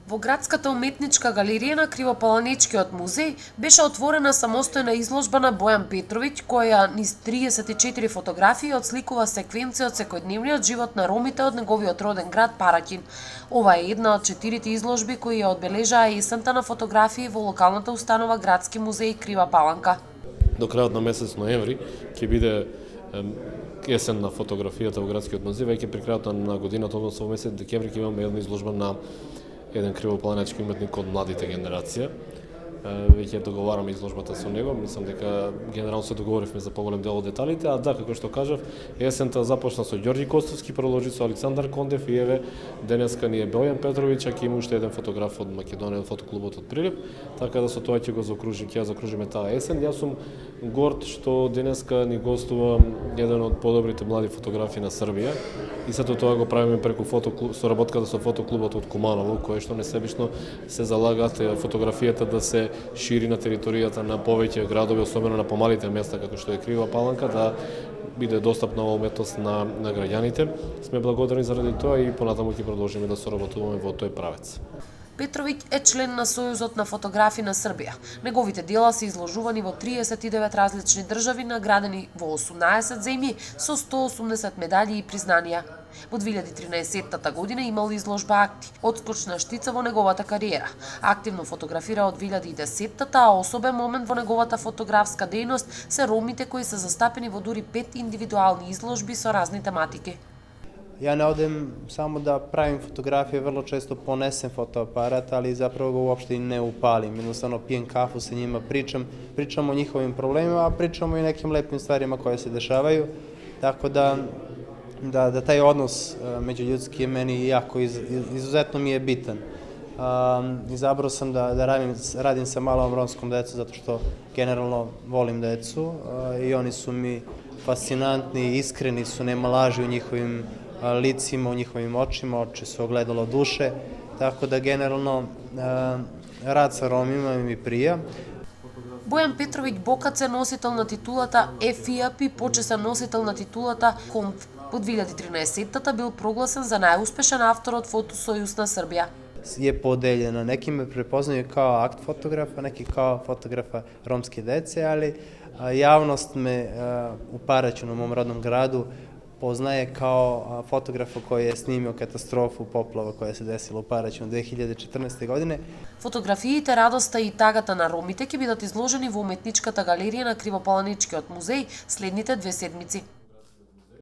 Во градската уметничка галерија на Кривопаланечкиот музеј беше отворена самостојна изложба на Бојан Петровиќ, која низ 34 фотографии отсликува секвенција од секојдневниот живот на ромите од неговиот роден град Параќин. Ова е една од 4 изложби кои ја одбележаа есента на фотографии во локалната установа Градски музеј Крива Паланка. До крајот на месец ноември ќе биде есен на фотографијата во Градскиот музеј, веќе при крајот на годината, односно во месец декември, ќе имаме една изложба на еден кривопаланечки уметник од младите генерација. Веќе договараме изложбата со него, мислам дека генерално се договоривме за поголем дел од деталите, а да, како што кажав, есента започна со Ѓорѓи Костовски, продолжи со Александар Кондев и еве денеска ни е Бојан Петровиќ, а ќе има уште еден фотограф од Македонија, од фотоклубот од Прилеп, така да со тоа ќе го закружим, ќе закружиме таа есен. Јас сум горд што денеска ни гостува еден од подобрите млади фотографи на Србија и сето тоа го правиме преку фотоклуб, соработката со фотоклубот од Куманово, кој што несебично се залагаат фотографијата да се шири на територијата на повеќе градови, особено на помалите места како што е Крива Паланка, да биде достапна оваа уметност на граѓаните. Сме благодарни заради тоа и понатаму ќе продолжиме да соработуваме во тој правец. Петровиќ е член на Сојузот на фотографи на Србија. Неговите дела се изложувани во 39 различни држави, наградени во 18 земји со 180 медаљи и признанија. Во 2013 година имал изложба Акти, отскочна штица во неговата кариера. Активно фотографира од 2010-та, а особен момент во неговата фотографска дејност се ромите кои се застапени во дури 5 индивидуални изложби со разни тематики. Ja ne odem samo da pravim fotografije, vrlo često ponesem fotoaparat, ali zapravo ga uopšte i ne upalim. Jednostavno pijem kafu sa njima, pričam o njihovim problemima, a pričamo i nekim lepim stvarima koje se dešavaju. Tako da taj odnos međuljudski je meni jako, izuzetno mi je bitan. Izabrao sam da radim sa malom romskom decom zato što generalno volim decu i oni su mi fascinantni, iskreni su, nema laži u njihovim licima, u njihovim očima, oči su ogledalo duše, tako da generalno rad sa Romima mi prija. Бојан Петровиќ Бокац е носител на титулата ЕФИАП и почесен носител на титулата КОМП. Во 2013-та бил прогласен за најуспешен автор од Фотосојуз на Србија. Je podeljeno, neki me prepoznaju kao akt fotografa, neki kao fotografa romske dece, ali javnost me u Paraćinu, u mom rodnom gradu, poznaje kao fotografa koji je snimio katastrofu poplava koja se desila u Paraćinu 2014. godine. Фотографиите, радоста и тагата на ромите ќе бидат изложени во уметничката галерија на Кривопаланечкиот музеј следните 2 седмици.